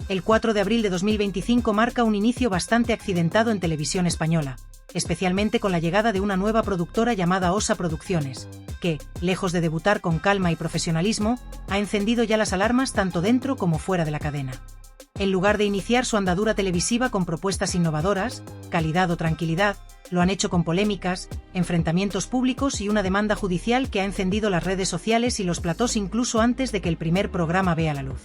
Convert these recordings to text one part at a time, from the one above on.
El 4 de abril de 2025 marca un inicio bastante accidentado en televisión española, especialmente con la llegada de una nueva productora llamada Osa Producciones, que, lejos de debutar con calma y profesionalismo, ha encendido ya las alarmas tanto dentro como fuera de la cadena. En lugar de iniciar su andadura televisiva con propuestas innovadoras, calidad o tranquilidad, lo han hecho con polémicas, enfrentamientos públicos y una demanda judicial que ha encendido las redes sociales y los platós incluso antes de que el primer programa vea la luz.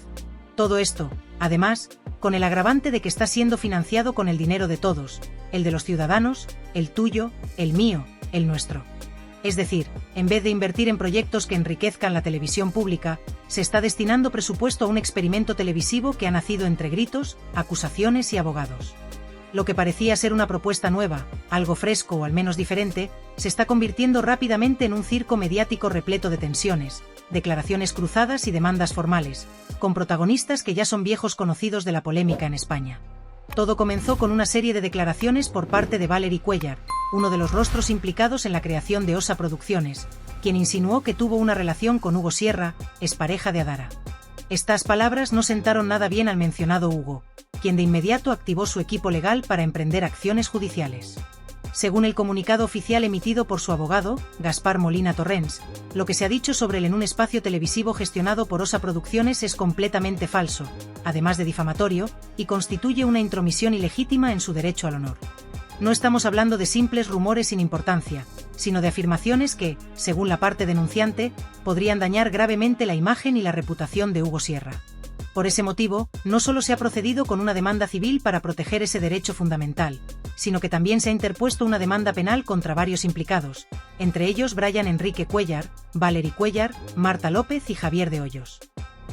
Todo esto, además, con el agravante de que está siendo financiado con el dinero de todos, el de los ciudadanos, el tuyo, el mío, el nuestro. Es decir, en vez de invertir en proyectos que enriquezcan la televisión pública, se está destinando presupuesto a un experimento televisivo que ha nacido entre gritos, acusaciones y abogados. Lo que parecía ser una propuesta nueva, algo fresco o al menos diferente, se está convirtiendo rápidamente en un circo mediático repleto de tensiones, declaraciones cruzadas y demandas formales, con protagonistas que ya son viejos conocidos de la polémica en España. Todo comenzó con una serie de declaraciones por parte de Valery Cuéllar, uno de los rostros implicados en la creación de Osa Producciones, quien insinuó que tuvo una relación con Hugo Sierra, expareja de Adara. Estas palabras no sentaron nada bien al mencionado Hugo, quien de inmediato activó su equipo legal para emprender acciones judiciales. Según el comunicado oficial emitido por su abogado, Gaspar Molina Torrens, lo que se ha dicho sobre él en un espacio televisivo gestionado por Osa Producciones es completamente falso, además de difamatorio, y constituye una intromisión ilegítima en su derecho al honor. No estamos hablando de simples rumores sin importancia, sino de afirmaciones que, según la parte denunciante, podrían dañar gravemente la imagen y la reputación de Hugo Sierra. Por ese motivo, no solo se ha procedido con una demanda civil para proteger ese derecho fundamental, sino que también se ha interpuesto una demanda penal contra varios implicados, entre ellos Brian Enrique Cuéllar, Valery Cuéllar, Marta López y Javier de Hoyos.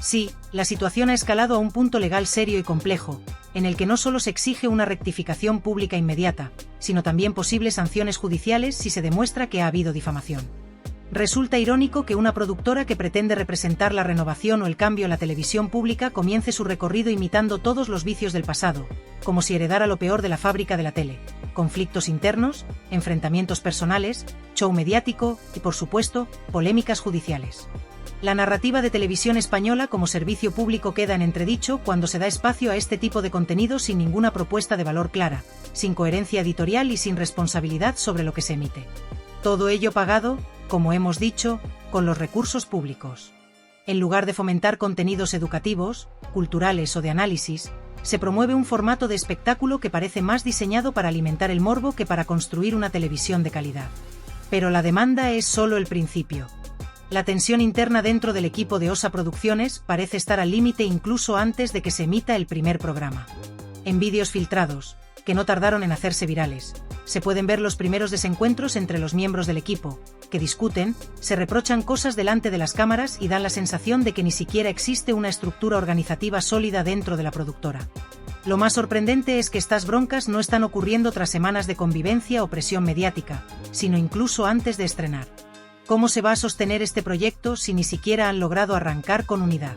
Sí, la situación ha escalado a un punto legal serio y complejo, en el que no solo se exige una rectificación pública inmediata, sino también posibles sanciones judiciales si se demuestra que ha habido difamación. Resulta irónico que una productora que pretende representar la renovación o el cambio en la televisión pública comience su recorrido imitando todos los vicios del pasado, como si heredara lo peor de la fábrica de la tele: conflictos internos, enfrentamientos personales, show mediático y, por supuesto, polémicas judiciales. La narrativa de televisión española como servicio público queda en entredicho cuando se da espacio a este tipo de contenido sin ninguna propuesta de valor clara, sin coherencia editorial y sin responsabilidad sobre lo que se emite. Todo ello pagado, como hemos dicho, con los recursos públicos. En lugar de fomentar contenidos educativos, culturales o de análisis, se promueve un formato de espectáculo que parece más diseñado para alimentar el morbo que para construir una televisión de calidad. Pero la demanda es solo el principio. La tensión interna dentro del equipo de Osa Producciones parece estar al límite incluso antes de que se emita el primer programa. En vídeos filtrados, que no tardaron en hacerse virales, se pueden ver los primeros desencuentros entre los miembros del equipo, que discuten, se reprochan cosas delante de las cámaras y dan la sensación de que ni siquiera existe una estructura organizativa sólida dentro de la productora. Lo más sorprendente es que estas broncas no están ocurriendo tras semanas de convivencia o presión mediática, sino incluso antes de estrenar. ¿Cómo se va a sostener este proyecto si ni siquiera han logrado arrancar con unidad?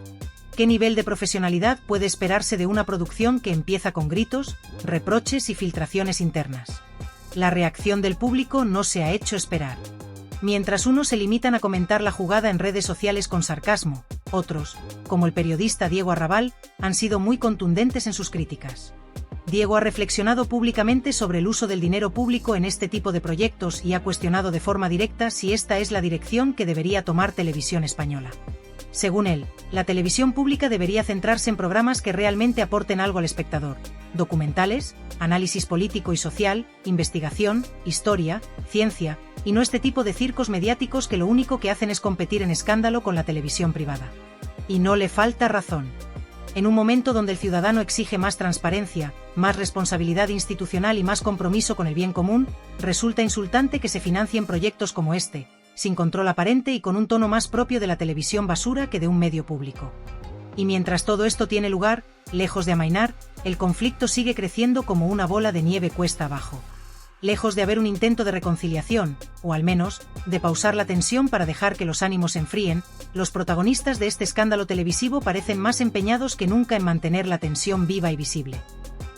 ¿Qué nivel de profesionalidad puede esperarse de una producción que empieza con gritos, reproches y filtraciones internas? La reacción del público no se ha hecho esperar. Mientras unos se limitan a comentar la jugada en redes sociales con sarcasmo, otros, como el periodista Diego Arrabal, han sido muy contundentes en sus críticas. Diego ha reflexionado públicamente sobre el uso del dinero público en este tipo de proyectos y ha cuestionado de forma directa si esta es la dirección que debería tomar Televisión Española. Según él, la televisión pública debería centrarse en programas que realmente aporten algo al espectador: documentales, análisis político y social, investigación, historia, ciencia, y no este tipo de circos mediáticos que lo único que hacen es competir en escándalo con la televisión privada. Y no le falta razón. En un momento donde el ciudadano exige más transparencia, más responsabilidad institucional y más compromiso con el bien común, resulta insultante que se financien proyectos como este, sin control aparente y con un tono más propio de la televisión basura que de un medio público. Y mientras todo esto tiene lugar, lejos de amainar, el conflicto sigue creciendo como una bola de nieve cuesta abajo. Lejos de haber un intento de reconciliación, o al menos, de pausar la tensión para dejar que los ánimos se enfríen, los protagonistas de este escándalo televisivo parecen más empeñados que nunca en mantener la tensión viva y visible.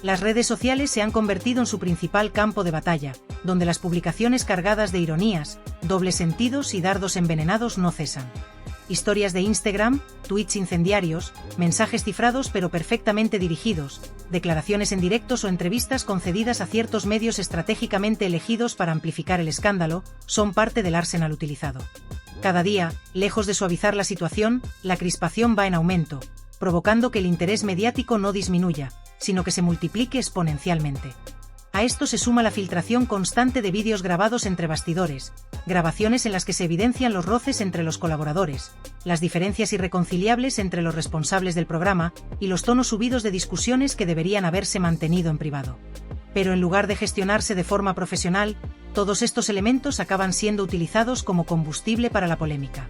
Las redes sociales se han convertido en su principal campo de batalla, donde las publicaciones cargadas de ironías, dobles sentidos y dardos envenenados no cesan. historias de Instagram, tweets incendiarios, mensajes cifrados pero perfectamente dirigidos, declaraciones en directos o entrevistas concedidas a ciertos medios estratégicamente elegidos para amplificar el escándalo, son parte del arsenal utilizado. Cada día, lejos de suavizar la situación, la crispación va en aumento, provocando que el interés mediático no disminuya, sino que se multiplique exponencialmente. A esto se suma la filtración constante de vídeos grabados entre bastidores, grabaciones en las que se evidencian los roces entre los colaboradores, las diferencias irreconciliables entre los responsables del programa y los tonos subidos de discusiones que deberían haberse mantenido en privado. Pero en lugar de gestionarse de forma profesional, todos estos elementos acaban siendo utilizados como combustible para la polémica.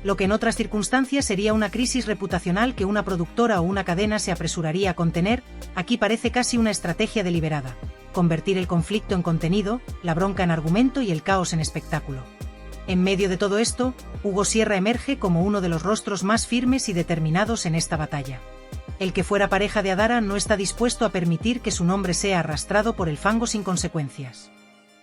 Lo que en otras circunstancias sería una crisis reputacional que una productora o una cadena se apresuraría a contener, aquí parece casi una estrategia deliberada: convertir el conflicto en contenido, la bronca en argumento y el caos en espectáculo. En medio de todo esto, Hugo Sierra emerge como uno de los rostros más firmes y determinados en esta batalla. El que fuera pareja de Adara no está dispuesto a permitir que su nombre sea arrastrado por el fango sin consecuencias.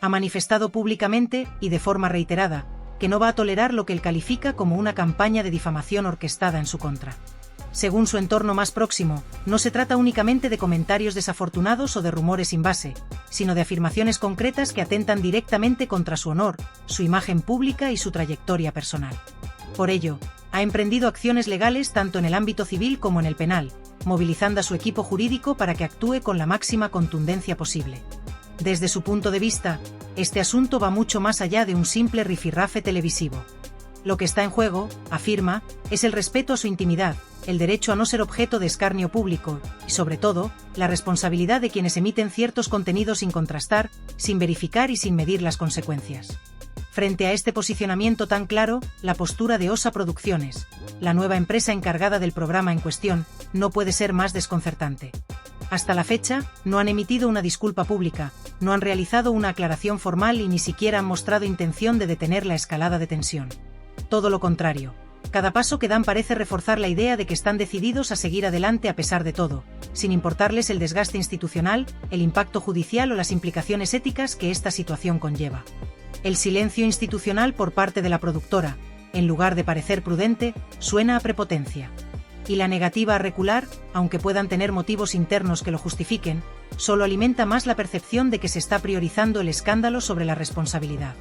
Ha manifestado públicamente, y de forma reiterada, que no va a tolerar lo que él califica como una campaña de difamación orquestada en su contra. Según su entorno más próximo, no se trata únicamente de comentarios desafortunados o de rumores sin base, sino de afirmaciones concretas que atentan directamente contra su honor, su imagen pública y su trayectoria personal. Por ello, ha emprendido acciones legales tanto en el ámbito civil como en el penal, movilizando a su equipo jurídico para que actúe con la máxima contundencia posible. Desde su punto de vista, este asunto va mucho más allá de un simple rifirrafe televisivo. Lo que está en juego, afirma, es el respeto a su intimidad, el derecho a no ser objeto de escarnio público, y sobre todo, la responsabilidad de quienes emiten ciertos contenidos sin contrastar, sin verificar y sin medir las consecuencias. Frente a este posicionamiento tan claro, la postura de Osa Producciones, la nueva empresa encargada del programa en cuestión, no puede ser más desconcertante. Hasta la fecha, no han emitido una disculpa pública, no han realizado una aclaración formal y ni siquiera han mostrado intención de detener la escalada de tensión. Todo lo contrario. Cada paso que dan parece reforzar la idea de que están decididos a seguir adelante a pesar de todo, sin importarles el desgaste institucional, el impacto judicial o las implicaciones éticas que esta situación conlleva. El silencio institucional por parte de la productora, en lugar de parecer prudente, suena a prepotencia. Y la negativa a recular, aunque puedan tener motivos internos que lo justifiquen, solo alimenta más la percepción de que se está priorizando el escándalo sobre la responsabilidad.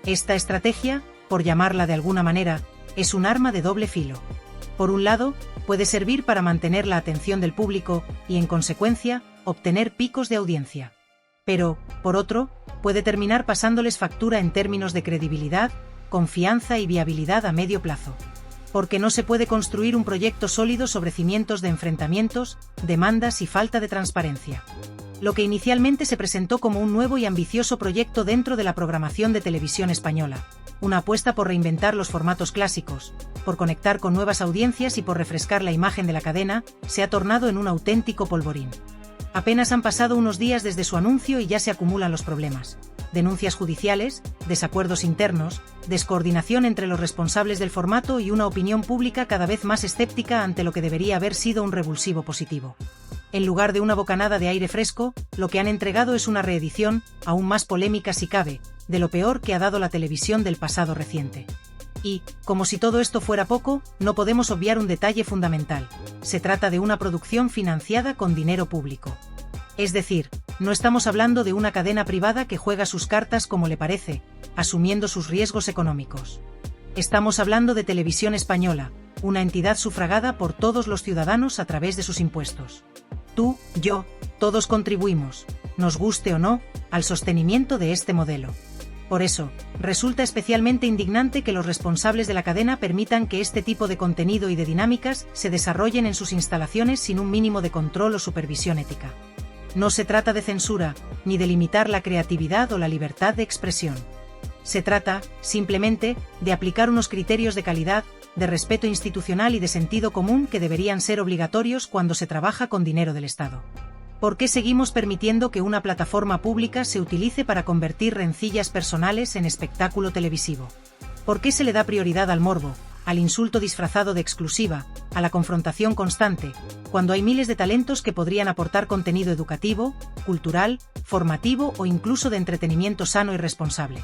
Esta estrategia, por llamarla de alguna manera, es un arma de doble filo. Por un lado, puede servir para mantener la atención del público y, en consecuencia, obtener picos de audiencia. Pero, por otro, puede terminar pasándoles factura en términos de credibilidad, confianza y viabilidad a medio plazo. Porque no se puede construir un proyecto sólido sobre cimientos de enfrentamientos, demandas y falta de transparencia. Lo que inicialmente se presentó como un nuevo y ambicioso proyecto dentro de la programación de televisión española, una apuesta por reinventar los formatos clásicos, por conectar con nuevas audiencias y por refrescar la imagen de la cadena, se ha tornado en un auténtico polvorín. Apenas han pasado unos días desde su anuncio y ya se acumulan los problemas. Denuncias judiciales, desacuerdos internos, descoordinación entre los responsables del formato y una opinión pública cada vez más escéptica ante lo que debería haber sido un revulsivo positivo. En lugar de una bocanada de aire fresco, lo que han entregado es una reedición, aún más polémica si cabe, de lo peor que ha dado la televisión del pasado reciente. Y, como si todo esto fuera poco, no podemos obviar un detalle fundamental: se trata de una producción financiada con dinero público. Es decir, no estamos hablando de una cadena privada que juega sus cartas como le parece, asumiendo sus riesgos económicos. Estamos hablando de Televisión Española, una entidad sufragada por todos los ciudadanos a través de sus impuestos. Tú, yo, todos contribuimos, nos guste o no, al sostenimiento de este modelo. Por eso, resulta especialmente indignante que los responsables de la cadena permitan que este tipo de contenido y de dinámicas se desarrollen en sus instalaciones sin un mínimo de control o supervisión ética. No se trata de censura, ni de limitar la creatividad o la libertad de expresión. Se trata, simplemente, de aplicar unos criterios de calidad, de respeto institucional y de sentido común que deberían ser obligatorios cuando se trabaja con dinero del Estado. ¿Por qué seguimos permitiendo que una plataforma pública se utilice para convertir rencillas personales en espectáculo televisivo? ¿Por qué se le da prioridad al morbo, al insulto disfrazado de exclusiva, a la confrontación constante, cuando hay miles de talentos que podrían aportar contenido educativo, cultural, formativo o incluso de entretenimiento sano y responsable?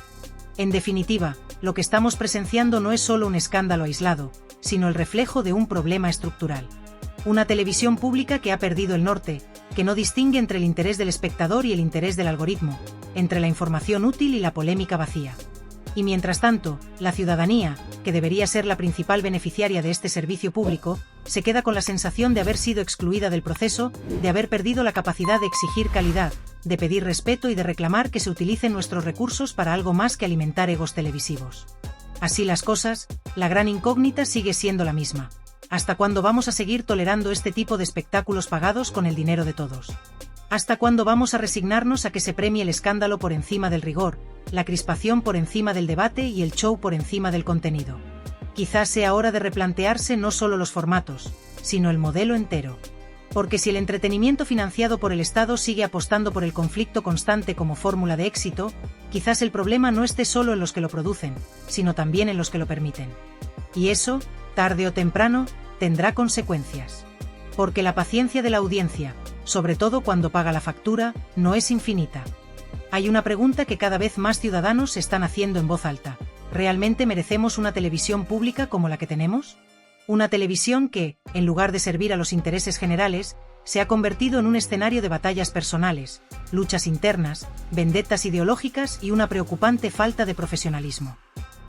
En definitiva, lo que estamos presenciando no es solo un escándalo aislado, sino el reflejo de un problema estructural. Una televisión pública que ha perdido el norte, que no distingue entre el interés del espectador y el interés del algoritmo, entre la información útil y la polémica vacía. Y mientras tanto, la ciudadanía, que debería ser la principal beneficiaria de este servicio público, se queda con la sensación de haber sido excluida del proceso, de haber perdido la capacidad de exigir calidad, de pedir respeto y de reclamar que se utilicen nuestros recursos para algo más que alimentar egos televisivos. Así las cosas, la gran incógnita sigue siendo la misma. ¿Hasta cuándo vamos a seguir tolerando este tipo de espectáculos pagados con el dinero de todos? ¿Hasta cuándo vamos a resignarnos a que se premie el escándalo por encima del rigor, la crispación por encima del debate y el show por encima del contenido? Quizás sea hora de replantearse no solo los formatos, sino el modelo entero. Porque si el entretenimiento financiado por el Estado sigue apostando por el conflicto constante como fórmula de éxito, quizás el problema no esté solo en los que lo producen, sino también en los que lo permiten. Y eso, tarde o temprano, tendrá consecuencias. Porque la paciencia de la audiencia, sobre todo cuando paga la factura, no es infinita. Hay una pregunta que cada vez más ciudadanos se están haciendo en voz alta. ¿Realmente merecemos una televisión pública como la que tenemos? Una televisión que, en lugar de servir a los intereses generales, se ha convertido en un escenario de batallas personales, luchas internas, vendettas ideológicas y una preocupante falta de profesionalismo.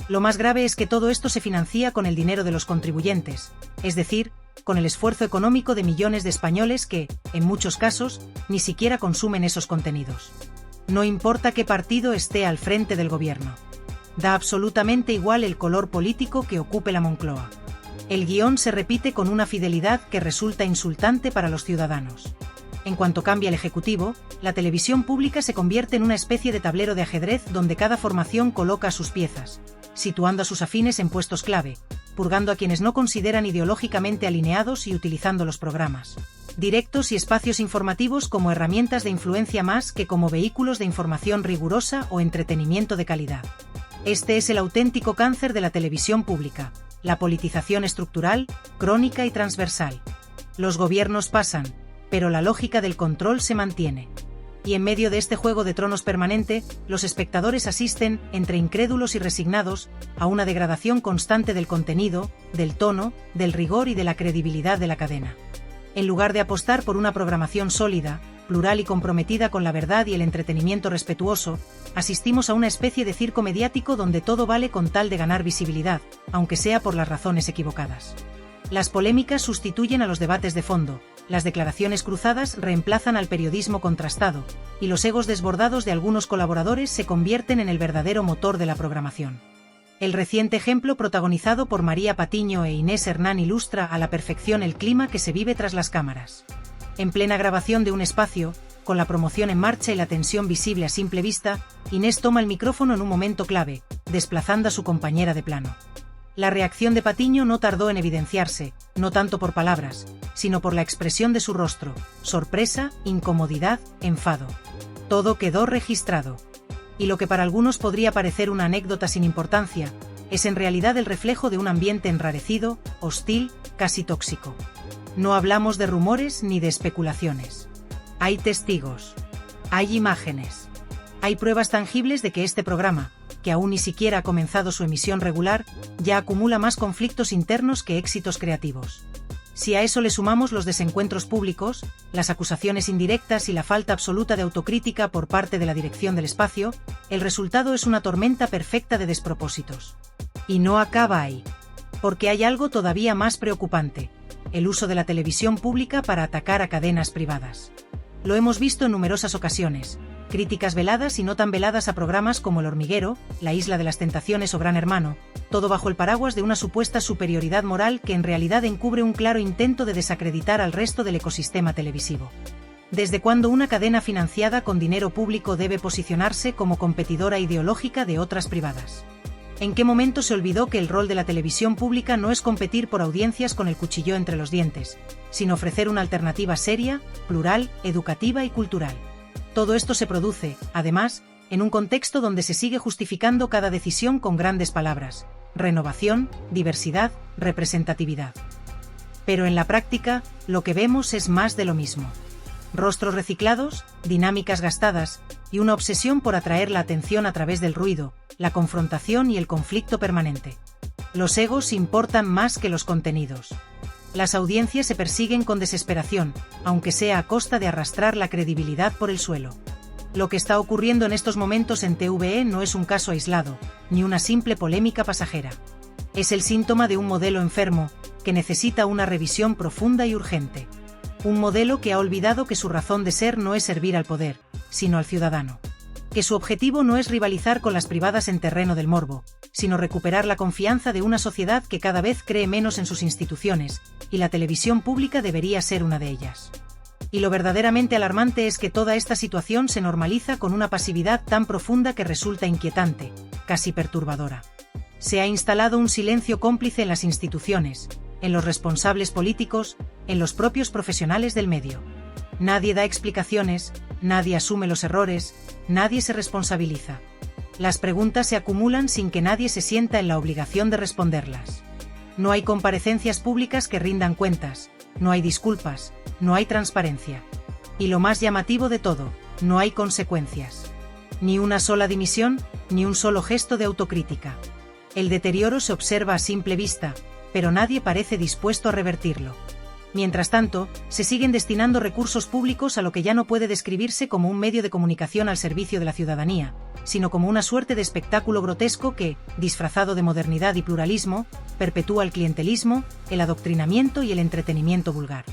Lo más grave es que todo esto se financia con el dinero de los contribuyentes, es decir, con el esfuerzo económico de millones de españoles que, en muchos casos, ni siquiera consumen esos contenidos. No importa qué partido esté al frente del gobierno. Da absolutamente igual el color político que ocupe la Moncloa. El guión se repite con una fidelidad que resulta insultante para los ciudadanos. En cuanto cambia el ejecutivo, la televisión pública se convierte en una especie de tablero de ajedrez donde cada formación coloca sus piezas, situando a sus afines en puestos clave, purgando a quienes no consideran ideológicamente alineados y utilizando los programas directos y espacios informativos como herramientas de influencia más que como vehículos de información rigurosa o entretenimiento de calidad. Este es el auténtico cáncer de la televisión pública, la politización estructural, crónica y transversal. Los gobiernos pasan, pero la lógica del control se mantiene. Y en medio de este juego de tronos permanente, los espectadores asisten, entre incrédulos y resignados, a una degradación constante del contenido, del tono, del rigor y de la credibilidad de la cadena. En lugar de apostar por una programación sólida, plural y comprometida con la verdad y el entretenimiento respetuoso, asistimos a una especie de circo mediático donde todo vale con tal de ganar visibilidad, aunque sea por las razones equivocadas. Las polémicas sustituyen a los debates de fondo, las declaraciones cruzadas reemplazan al periodismo contrastado, y los egos desbordados de algunos colaboradores se convierten en el verdadero motor de la programación. El reciente ejemplo protagonizado por María Patiño e Inés Hernán ilustra a la perfección el clima que se vive tras las cámaras. En plena grabación de un espacio, con la promoción en marcha y la tensión visible a simple vista, Inés toma el micrófono en un momento clave, desplazando a su compañera de plano. La reacción de Patiño no tardó en evidenciarse, no tanto por palabras, sino por la expresión de su rostro: sorpresa, incomodidad, enfado. Todo quedó registrado. Y lo que para algunos podría parecer una anécdota sin importancia, es en realidad el reflejo de un ambiente enrarecido, hostil, casi tóxico. No hablamos de rumores ni de especulaciones. Hay testigos. Hay imágenes. Hay pruebas tangibles de que este programa, que aún ni siquiera ha comenzado su emisión regular, ya acumula más conflictos internos que éxitos creativos. Si a eso le sumamos los desencuentros públicos, las acusaciones indirectas y la falta absoluta de autocrítica por parte de la dirección del espacio, el resultado es una tormenta perfecta de despropósitos. Y no acaba ahí. Porque hay algo todavía más preocupante: el uso de la televisión pública para atacar a cadenas privadas. Lo hemos visto en numerosas ocasiones: críticas veladas y no tan veladas a programas como El Hormiguero, La Isla de las Tentaciones o Gran Hermano, todo bajo el paraguas de una supuesta superioridad moral que en realidad encubre un claro intento de desacreditar al resto del ecosistema televisivo. ¿Desde cuándo una cadena financiada con dinero público debe posicionarse como competidora ideológica de otras privadas? ¿En qué momento se olvidó que el rol de la televisión pública no es competir por audiencias con el cuchillo entre los dientes, sino ofrecer una alternativa seria, plural, educativa y cultural? Todo esto se produce, además, en un contexto donde se sigue justificando cada decisión con grandes palabras: renovación, diversidad, representatividad. Pero en la práctica, lo que vemos es más de lo mismo. Rostros reciclados, dinámicas gastadas, y una obsesión por atraer la atención a través del ruido, la confrontación y el conflicto permanente. Los egos importan más que los contenidos. Las audiencias se persiguen con desesperación, aunque sea a costa de arrastrar la credibilidad por el suelo. Lo que está ocurriendo en estos momentos en TVE no es un caso aislado, ni una simple polémica pasajera. Es el síntoma de un modelo enfermo, que necesita una revisión profunda y urgente. Un modelo que ha olvidado que su razón de ser no es servir al poder, sino al ciudadano. Que su objetivo no es rivalizar con las privadas en terreno del morbo, sino recuperar la confianza de una sociedad que cada vez cree menos en sus instituciones, y la televisión pública debería ser una de ellas. Y lo verdaderamente alarmante es que toda esta situación se normaliza con una pasividad tan profunda que resulta inquietante, casi perturbadora. Se ha instalado un silencio cómplice en las instituciones, en los responsables políticos, en los propios profesionales del medio. Nadie da explicaciones, nadie asume los errores, nadie se responsabiliza. Las preguntas se acumulan sin que nadie se sienta en la obligación de responderlas. No hay comparecencias públicas que rindan cuentas, no hay disculpas, no hay transparencia. Y lo más llamativo de todo, no hay consecuencias. Ni una sola dimisión, ni un solo gesto de autocrítica. El deterioro se observa a simple vista, pero nadie parece dispuesto a revertirlo. Mientras tanto, se siguen destinando recursos públicos a lo que ya no puede describirse como un medio de comunicación al servicio de la ciudadanía, sino como una suerte de espectáculo grotesco que, disfrazado de modernidad y pluralismo, perpetúa el clientelismo, el adoctrinamiento y el entretenimiento vulgar.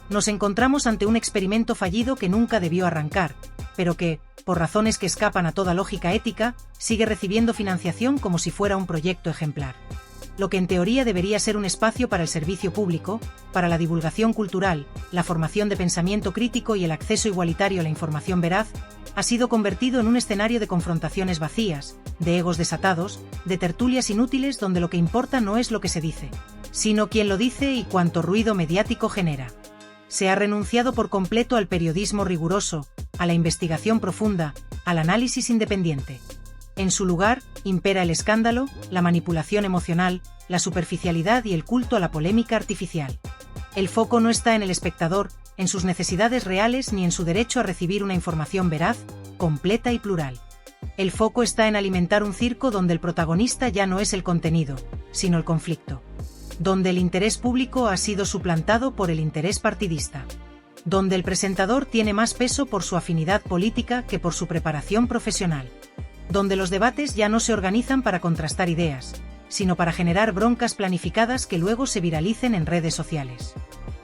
Nos encontramos ante un experimento fallido que nunca debió arrancar, pero que, por razones que escapan a toda lógica ética, sigue recibiendo financiación como si fuera un proyecto ejemplar. Lo que en teoría debería ser un espacio para el servicio público, para la divulgación cultural, la formación de pensamiento crítico y el acceso igualitario a la información veraz, ha sido convertido en un escenario de confrontaciones vacías, de egos desatados, de tertulias inútiles donde lo que importa no es lo que se dice, sino quién lo dice y cuánto ruido mediático genera. Se ha renunciado por completo al periodismo riguroso, a la investigación profunda, al análisis independiente. En su lugar, impera el escándalo, la manipulación emocional, la superficialidad y el culto a la polémica artificial. El foco no está en el espectador, en sus necesidades reales ni en su derecho a recibir una información veraz, completa y plural. El foco está en alimentar un circo donde el protagonista ya no es el contenido, sino el conflicto. Donde el interés público ha sido suplantado por el interés partidista. Donde el presentador tiene más peso por su afinidad política que por su preparación profesional. Donde los debates ya no se organizan para contrastar ideas, sino para generar broncas planificadas que luego se viralicen en redes sociales.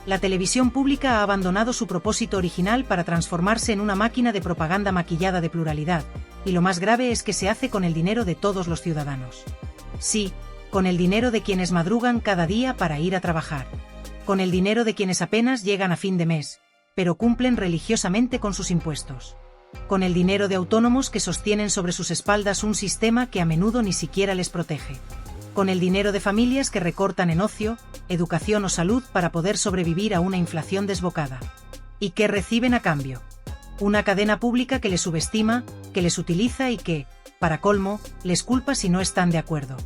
La televisión pública ha abandonado su propósito original para transformarse en una máquina de propaganda maquillada de pluralidad, y lo más grave es que se hace con el dinero de todos los ciudadanos. Sí, con el dinero de quienes madrugan cada día para ir a trabajar. Con el dinero de quienes apenas llegan a fin de mes, pero cumplen religiosamente con sus impuestos. Con el dinero de autónomos que sostienen sobre sus espaldas un sistema que a menudo ni siquiera les protege. Con el dinero de familias que recortan en ocio, educación o salud para poder sobrevivir a una inflación desbocada. ¿Y qué reciben a cambio? Una cadena pública que les subestima, que les utiliza y que, para colmo, les culpa si no están de acuerdo.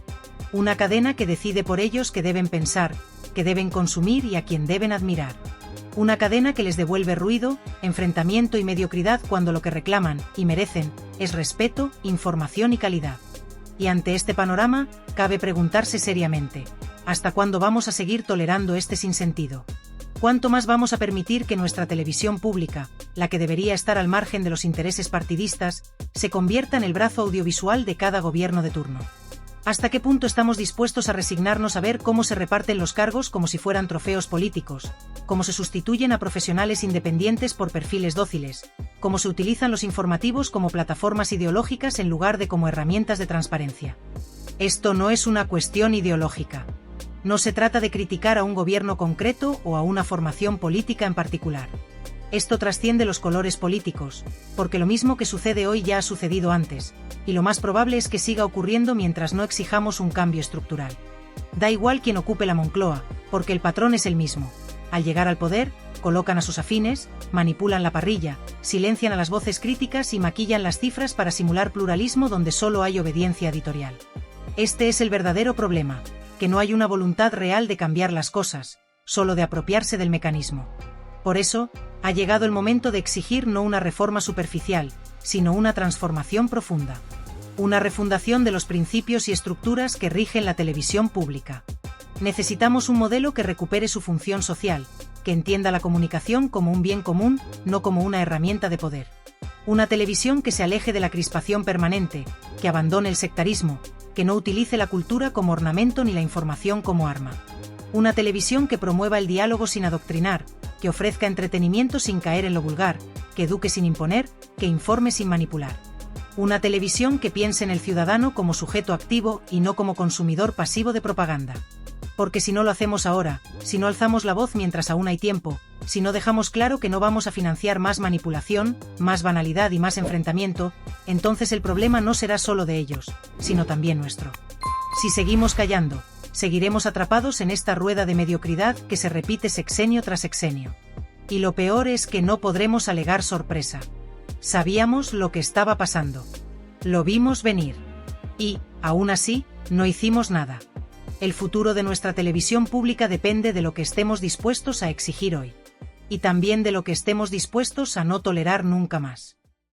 Una cadena que decide por ellos qué deben pensar, qué deben consumir y a quién deben admirar. Una cadena que les devuelve ruido, enfrentamiento y mediocridad cuando lo que reclaman, y merecen, es respeto, información y calidad. Y ante este panorama, cabe preguntarse seriamente, ¿hasta cuándo vamos a seguir tolerando este sinsentido? ¿Cuánto más vamos a permitir que nuestra televisión pública, la que debería estar al margen de los intereses partidistas, se convierta en el brazo audiovisual de cada gobierno de turno? ¿Hasta qué punto estamos dispuestos a resignarnos a ver cómo se reparten los cargos como si fueran trofeos políticos, cómo se sustituyen a profesionales independientes por perfiles dóciles, cómo se utilizan los informativos como plataformas ideológicas en lugar de como herramientas de transparencia? Esto no es una cuestión ideológica. No se trata de criticar a un gobierno concreto o a una formación política en particular. Esto trasciende los colores políticos, porque lo mismo que sucede hoy ya ha sucedido antes, y lo más probable es que siga ocurriendo mientras no exijamos un cambio estructural. Da igual quien ocupe la Moncloa, porque el patrón es el mismo. Al llegar al poder, colocan a sus afines, manipulan la parrilla, silencian a las voces críticas y maquillan las cifras para simular pluralismo donde solo hay obediencia editorial. Este es el verdadero problema, que no hay una voluntad real de cambiar las cosas, solo de apropiarse del mecanismo. Por eso, ha llegado el momento de exigir no una reforma superficial, sino una transformación profunda. Una refundación de los principios y estructuras que rigen la televisión pública. Necesitamos un modelo que recupere su función social, que entienda la comunicación como un bien común, no como una herramienta de poder. Una televisión que se aleje de la crispación permanente, que abandone el sectarismo, que no utilice la cultura como ornamento ni la información como arma. Una televisión que promueva el diálogo sin adoctrinar, que ofrezca entretenimiento sin caer en lo vulgar, que eduque sin imponer, que informe sin manipular. Una televisión que piense en el ciudadano como sujeto activo y no como consumidor pasivo de propaganda. Porque si no lo hacemos ahora, si no alzamos la voz mientras aún hay tiempo, si no dejamos claro que no vamos a financiar más manipulación, más banalidad y más enfrentamiento, entonces el problema no será solo de ellos, sino también nuestro. Si seguimos callando, seguiremos atrapados en esta rueda de mediocridad que se repite sexenio tras sexenio. Y lo peor es que no podremos alegar sorpresa. Sabíamos lo que estaba pasando. Lo vimos venir. Y, aún así, no hicimos nada. El futuro de nuestra televisión pública depende de lo que estemos dispuestos a exigir hoy. Y también de lo que estemos dispuestos a no tolerar nunca más.